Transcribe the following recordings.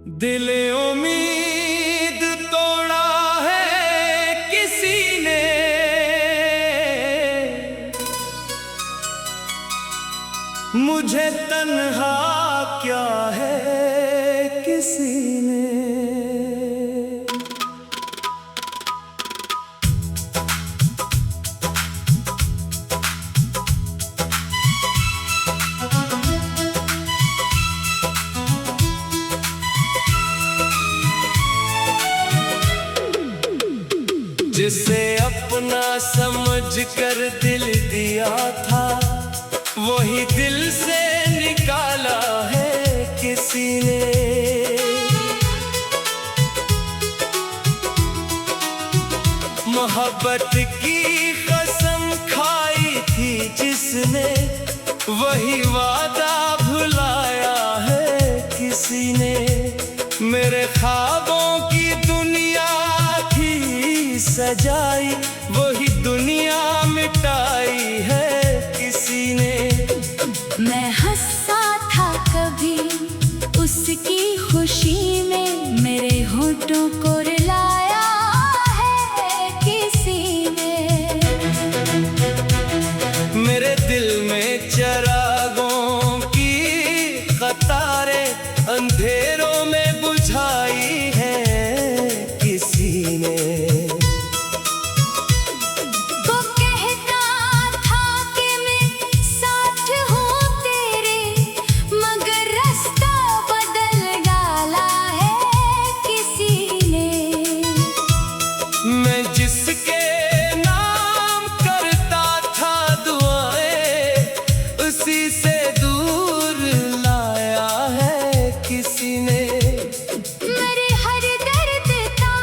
दिल उम्मीद तोड़ा है किसी ने, मुझे तन्हा क्या है किसी ने। जिसे अपना समझ कर दिल दिया था, वही दिल से निकाला है किसी ने। मोहब्बत की कसम खाई थी जिसने, वही वादा भुलाया है किसी ने। मेरे ख्वाबों की दुनिया थी सजाई, वही दुनिया मिटाई है किसी ने। मैं हंसा था कभी उसकी खुशी में, मेरे होठों को रुलाया है किसी ने। मेरे दिल में चिरागों की कतारें अंधेरों में बुझाई है किसी ने। जिसके नाम करता था दुआएं, उसी से दूर लाया है किसी ने। मेरे हर दर्द का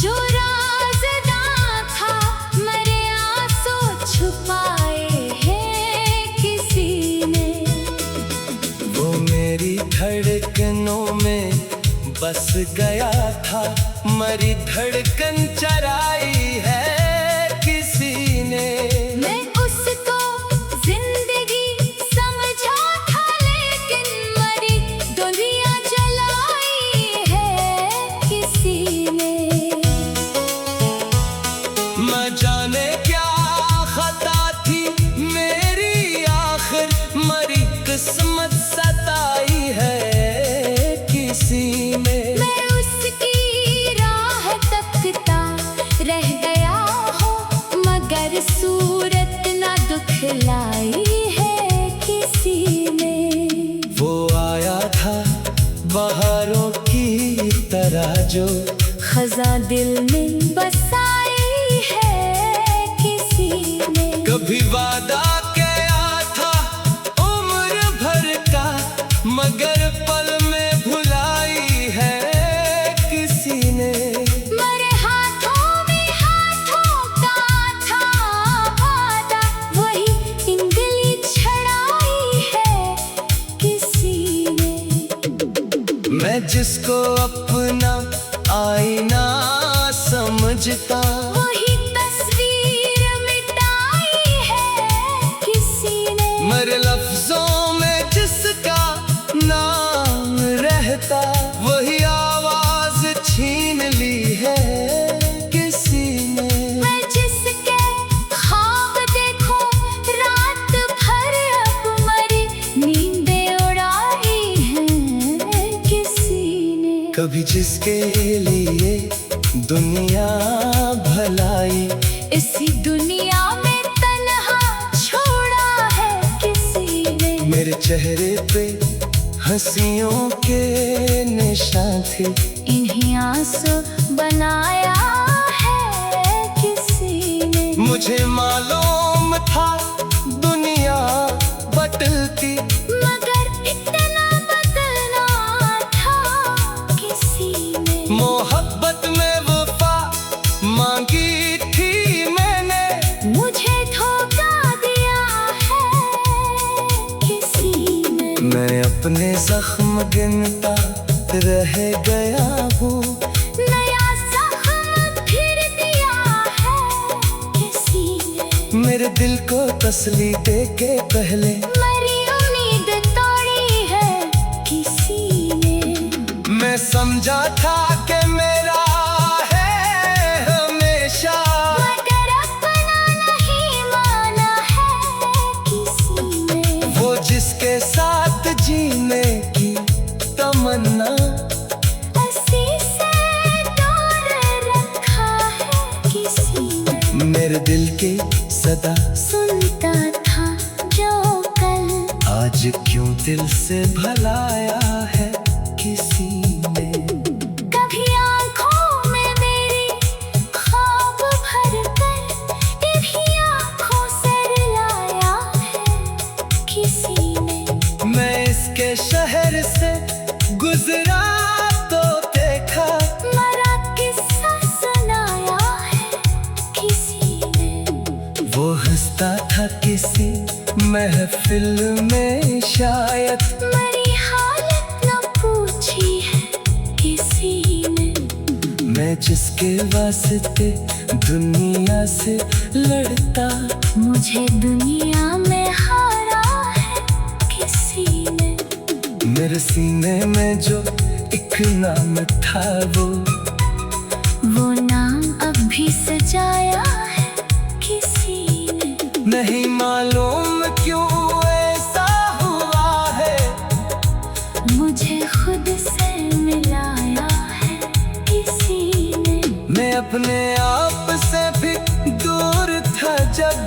जो राज़दार था, मेरे आंसू छुपाए हैं किसी ने। वो मेरी धड़कनों में बस गया था, मरी धड़कन चराई है किसी ने। मैं उसको जिंदगी समझा था, लेकिन मरी दुनिया जलाई है किसी ने। मैं जाने क्या खता थी मेरी, आखिर मरी किस्मत सताई है किसी ने। रह गया हो मगर सूरत ना दुखलाई है किसी ने। वो आया था बहारों की तरह जो खजा दिल में बसाई है किसी ने। कभी वादा किया था उम्र भर का, मगर पल में भुलाई है किसी ने। मैं जिसको अपना आईना समझता, वही तस्वीर मिटाई है किसी ने। मेरे लफ्जों में जिसका नाम रहता, वही आवाज छीन ली है किसी ने। मैं जिसके ख्वाब देखूं रात भर, अब मरी नींदें उड़ाई हैं किसी ने। कभी जिसके लिए दुनिया भलाई, इसी दुनिया में तन्हा छोड़ा है किसी ने। मेरे चेहरे पे हंसियों के निशान थे, इन्हीं आंसू बनाया है किसी ने। मुझे मालूम था दुनिया बदलती, मगर इतना बदलना था किसी ने। मोहब्बत में वफा मांगी थी मैंने, मुझे धोखा दिया है किसी ने। मैं अपने जख्म गिनता रह गया हूँ, नया जख्म फिर दिया है किसी ने। मेरे दिल को तसल्ली दे के पहले मरी उम्मीद तोड़ी है किसी ने। मैं समझा था कि मेरा है हमेशा, मगर अपना नहीं माना है किसी ने। वो जिसके साथ जीने की तमन्ना हंसी से दूर रखा है किसी ने। मेरे दिल की सदा सुनता था जो कल, आज क्यों दिल से भलाया है किसी ने। कभी आँखों में मेरी ख्वाब भर कर, तेरी आँखों से रुलाया है किसी ने। मैं इसके शहर से गुजरा तो देखा, मरा किस्सा सुनाया है किसी ने। वो हंसता था किसी महफिल में शायद, मरी हालत न पूछी है किसी ने। मैं जिसके वास्ते दुनिया से लड़ता, मुझे दुनिया में हारा है किसी ने। मेरे सीने में जो एक नाम था वो नाम अब भी सजाया है किसी ने। नहीं मालूम क्यों ऐसा हुआ है, मुझे खुद से मिलाया है किसी ने। मैं अपने आप से भी दूर था जब,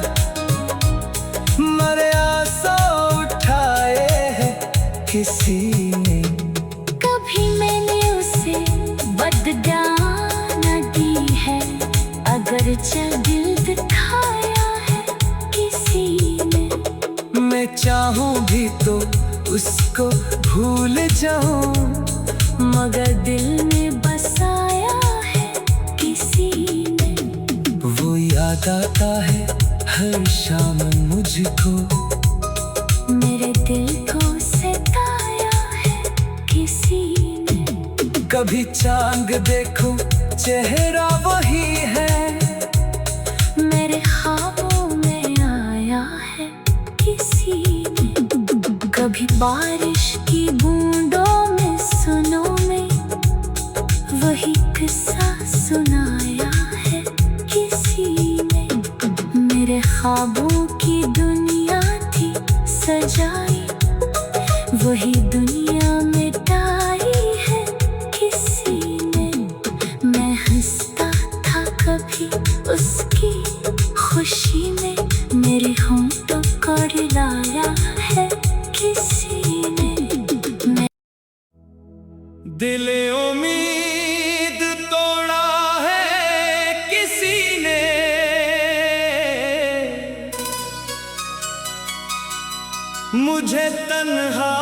मरे आसा उठाए हैं किसी ने। कभी मैंने उसे बददान दी है, अगर दिल दिखाया है किसी ने। मैं चाहूं भी तो उसको भूल जाऊं, मगर दिल में बसाया है किसी ने। वो याद आता है हर शाम मुझको, मेरे दिल को सताया है किसी ने। कभी चांद देखो चेहरा वही है, मेरे ख्वाबों में आया है किसी ने। कभी बारिश की बूंदों में सुनो में वही किस्सा सुनाया है किसी ने। मेरे ख्वाबों की दुनिया थी सजाई, वही दुनिया मिटाई है किसी ने। मैं हंसता था कभी उसकी खुशी में, मेरे होंठों को रुलाया है किसी ने। दिल उम्मीद तोड़ा है किसी ने, मुझे तन्हा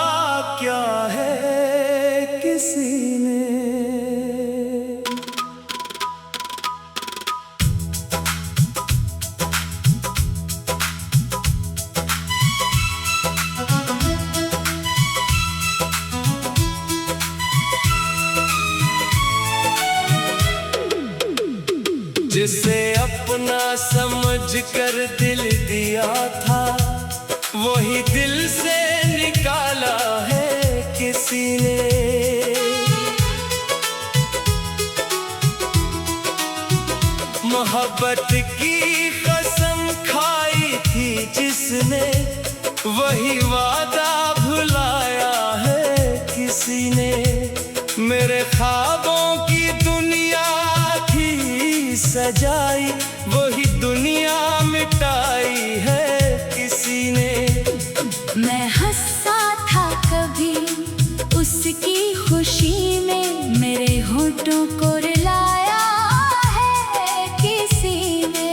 क्या है किसी ने। जिसे अपना समझ कर दिल दिया था, वही दिल से निकाला है किसी ने। मोहब्बत की कसम खाई थी जिसने, वही वादा भुलाया है किसी ने। मेरे ख्वाबों की दुनिया थी सजाई, वही दुनिया मिटाई है किसी ने। मैं हंसा था कभी उसकी खुशी में, मेरे होठों को रुलाया है किसी ने।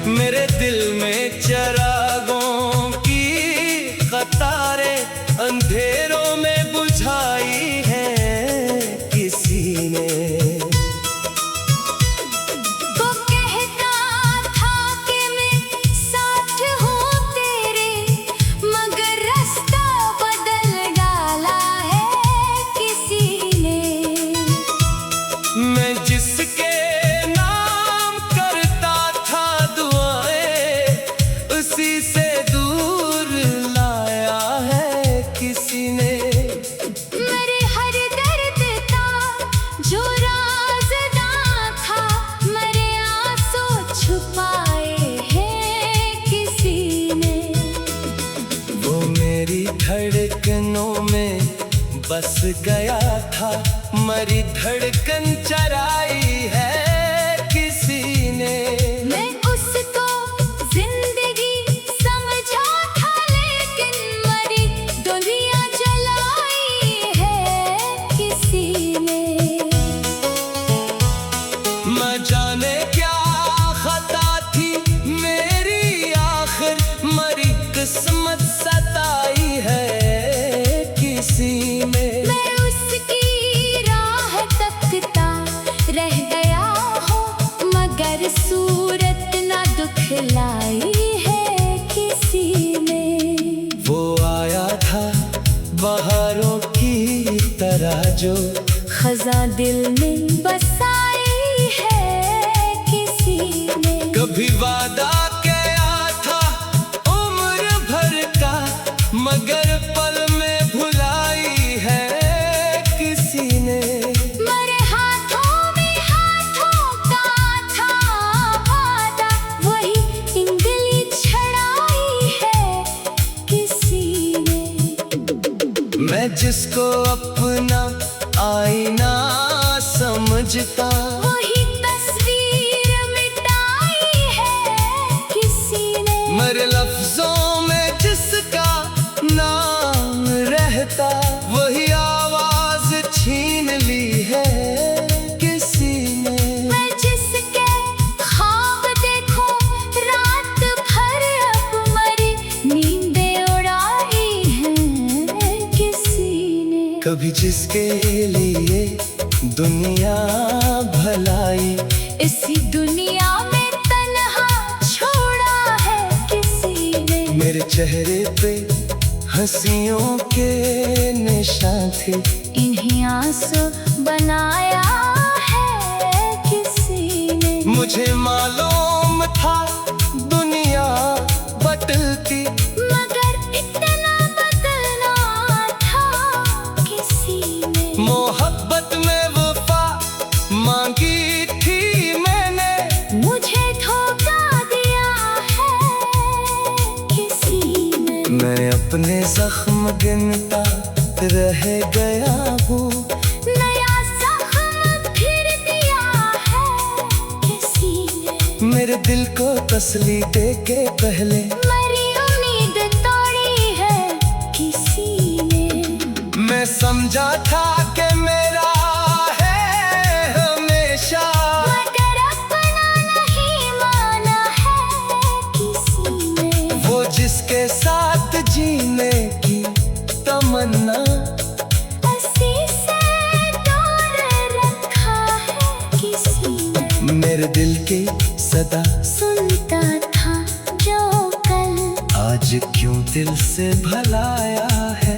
मेरे दिल में चिरागों की कतारें अंधेरों में बुझाई है किसी ने। वो कहता था कि मैं साथ हूँ तेरे, मगर रास्ता बदल डाला है किसी ने। मैं जिसके नाम करता था दुआएं, उसी से दूर लाया है किसी ने। धड़कनों में बस गया था, मरी धड़कन चराई है किसी ने। मैं उसको जिंदगी समझा था, लेकिन मरी दुनिया जलाई है किसी ने। न जाने क्या खता थी मेरी, आखिर मरी किस्मत सताई है किसी ने। मैं उसकी राह तकता रह गया हूँ, मगर सूरत ना दुखलाई है किसी ने। वो आया था बहारों की तरह, जो खजा दिल में बसाई है किसी ने। कभी वादा किया था उम्र भर का, मगर पल में भुलाई है किसी ने। मरे हाथों में हाथों का था वादा, वही इंगली छड़ाई है किसी ने। मैं जिसको अपना आईना समझता, वही तस्वीर मिटाई है किसी ने। मरे लफ्जों में जिसका नाम रहता, वही आवाज छीन ली है किसी ने। मैं जिसके ख्वाब देखो रात भर, अब मरी नींदें उड़ाई हैं किसी ने। कभी जिसके लिए दुनिया भलाई, इसी दुनिया में तन्हा छोड़ा है किसी ने। मेरे चेहरे पे हंसियों के निशान थे, इन्हीं आंसू बनाया है किसी ने। मुझे मालूम था दुनिया बदलती, मगर इतना बदलना था किसी ने। मोहब्बत में वफा मांगी थी मैंने, मुझे धोखा दिया है किसी ने। मैं अपने जख्म गिनता रह गया हूँ, नया जख्म फिर दिया है किसी ने। मेरे दिल को तसल्ली दे के पहले मरी उम्मीद तोड़ी है किसी ने। मैं समझा था कि मेरा है हमेशा, मगर अपना नहीं माना है किसी ने। वो जिसके साथ जीने की तमन्ना, हंसी से दूर रखा है किसी ने। मेरे दिल की सदा सुनता था जो कल, आज क्यों दिल से भलाया है